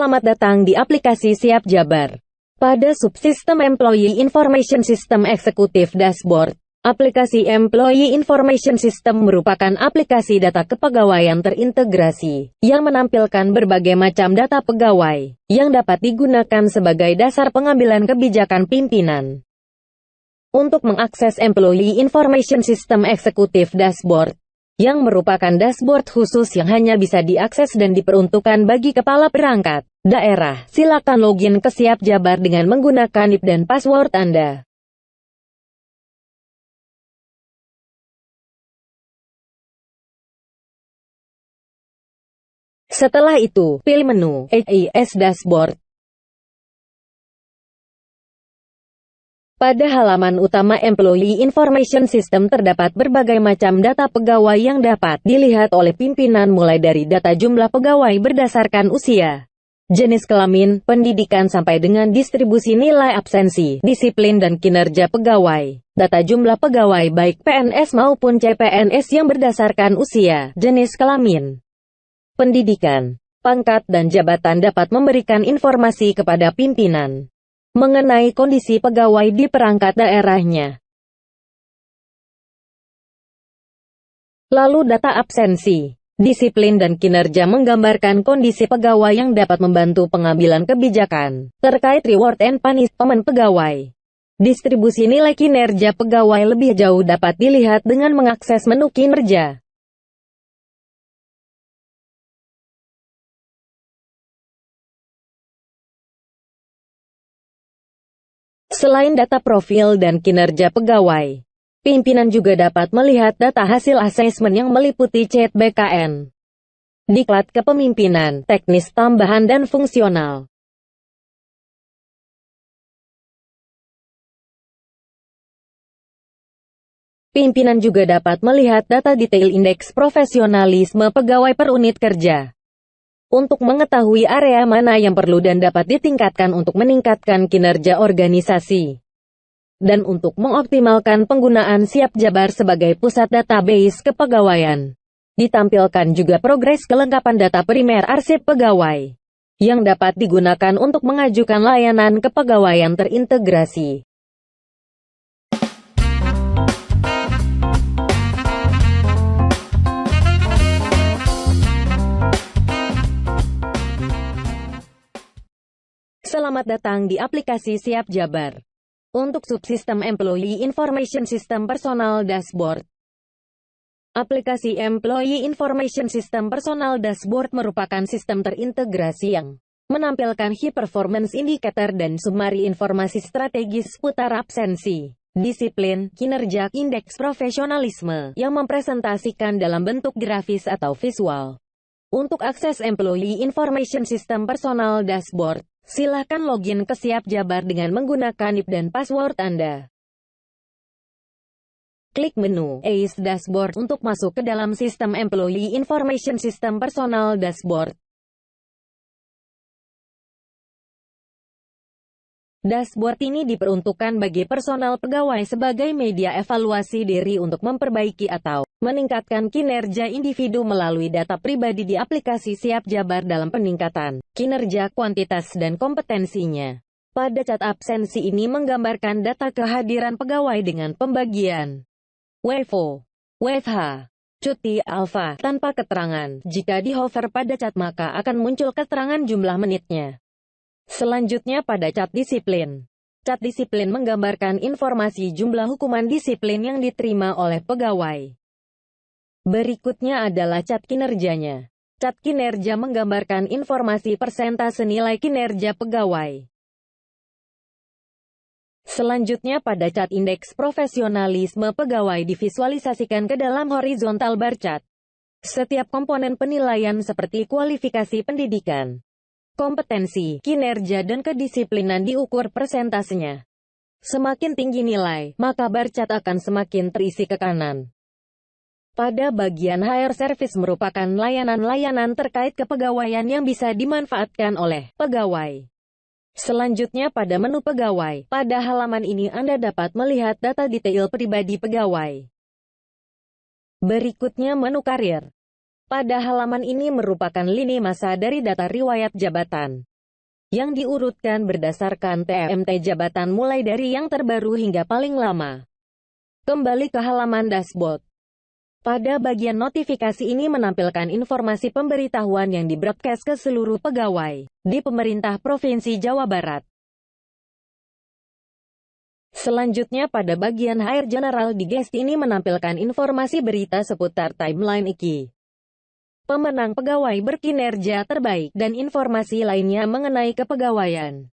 Selamat datang di aplikasi Siap Jabar. Pada subsistem Employee Information System Executive Dashboard, aplikasi Employee Information System merupakan aplikasi data kepegawaian terintegrasi, yang menampilkan berbagai macam data pegawai, yang dapat digunakan sebagai dasar pengambilan kebijakan pimpinan. Untuk mengakses Employee Information System Executive Dashboard, yang merupakan dashboard khusus yang hanya bisa diakses dan diperuntukkan bagi kepala perangkat daerah, silakan login ke Siap Jabar dengan menggunakan NIP dan password Anda. Setelah itu, pilih menu HIS Dashboard. Pada halaman utama Employee Information System terdapat berbagai macam data pegawai yang dapat dilihat oleh pimpinan mulai dari data jumlah pegawai berdasarkan usia, jenis kelamin, pendidikan sampai dengan distribusi nilai absensi, disiplin dan kinerja pegawai. Data jumlah pegawai baik PNS maupun CPNS yang berdasarkan usia, jenis kelamin, pendidikan, pangkat dan jabatan dapat memberikan informasi kepada pimpinan mengenai kondisi pegawai di perangkat daerahnya. Lalu data absensi, disiplin dan kinerja menggambarkan kondisi pegawai yang dapat membantu pengambilan kebijakan terkait reward and punishment pegawai. Distribusi nilai kinerja pegawai lebih jauh dapat dilihat dengan mengakses menu kinerja. Selain data profil dan kinerja pegawai, pimpinan juga dapat melihat data hasil asesmen yang meliputi CET BKN, Diklat Kepemimpinan, teknis tambahan dan fungsional. Pimpinan juga dapat melihat data detail indeks profesionalisme pegawai per unit kerja, untuk mengetahui area mana yang perlu dan dapat ditingkatkan untuk meningkatkan kinerja organisasi. Dan untuk mengoptimalkan penggunaan Siap Jabar sebagai pusat database kepegawaian, ditampilkan juga progres kelengkapan data primer arsip pegawai, yang dapat digunakan untuk mengajukan layanan kepegawaian terintegrasi. Selamat datang di aplikasi Siap Jabar. Untuk subsistem Employee Information System Personal Dashboard, aplikasi Employee Information System Personal Dashboard merupakan sistem terintegrasi yang menampilkan Key Performance Indicator dan sumari informasi strategis seputar absensi, disiplin, kinerja, indeks profesionalisme, yang mempresentasikan dalam bentuk grafis atau visual. Untuk akses Employee Information System Personal Dashboard, silahkan login ke Siap Jabar dengan menggunakan NIP dan password Anda. Klik menu HIS Dashboard untuk masuk ke dalam sistem Employee Information System Personal Dashboard. Dashboard ini diperuntukkan bagi personal pegawai sebagai media evaluasi diri untuk memperbaiki atau meningkatkan kinerja individu melalui data pribadi di aplikasi Siap Jabar dalam peningkatan kinerja, kuantitas, dan kompetensinya. Pada cat absensi ini menggambarkan data kehadiran pegawai dengan pembagian WFO, WFH, cuti, alfa, tanpa keterangan. Jika di hover pada cat maka akan muncul keterangan jumlah menitnya. Selanjutnya pada cat disiplin. Cat disiplin menggambarkan informasi jumlah hukuman disiplin yang diterima oleh pegawai. Berikutnya adalah cat kinerjanya. Cat kinerja menggambarkan informasi persentase nilai kinerja pegawai. Selanjutnya pada cat indeks profesionalisme pegawai divisualisasikan ke dalam horizontal bar chart. Setiap komponen penilaian seperti kualifikasi pendidikan, kompetensi, kinerja dan kedisiplinan diukur persentasenya. Semakin tinggi nilai, maka bar chart akan semakin terisi ke kanan. Pada bagian HR Service merupakan layanan-layanan terkait kepegawaian yang bisa dimanfaatkan oleh pegawai. Selanjutnya pada menu pegawai, pada halaman ini Anda dapat melihat data detail pribadi pegawai. Berikutnya menu karir. Pada halaman ini merupakan lini masa dari data riwayat jabatan, yang diurutkan berdasarkan TMT jabatan mulai dari yang terbaru hingga paling lama. Kembali ke halaman dashboard. Pada bagian notifikasi ini menampilkan informasi pemberitahuan yang di-broadcast ke seluruh pegawai di pemerintah Provinsi Jawa Barat. Selanjutnya pada bagian HR General Digest ini menampilkan informasi berita seputar timeline IKI, pemenang pegawai berkinerja terbaik, dan informasi lainnya mengenai kepegawaian.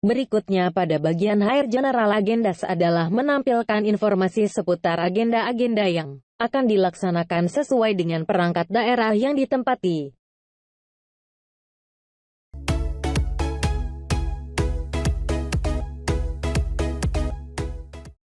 Berikutnya pada bagian HR General Agendas adalah menampilkan informasi seputar agenda-agenda yang akan dilaksanakan sesuai dengan perangkat daerah yang ditempati.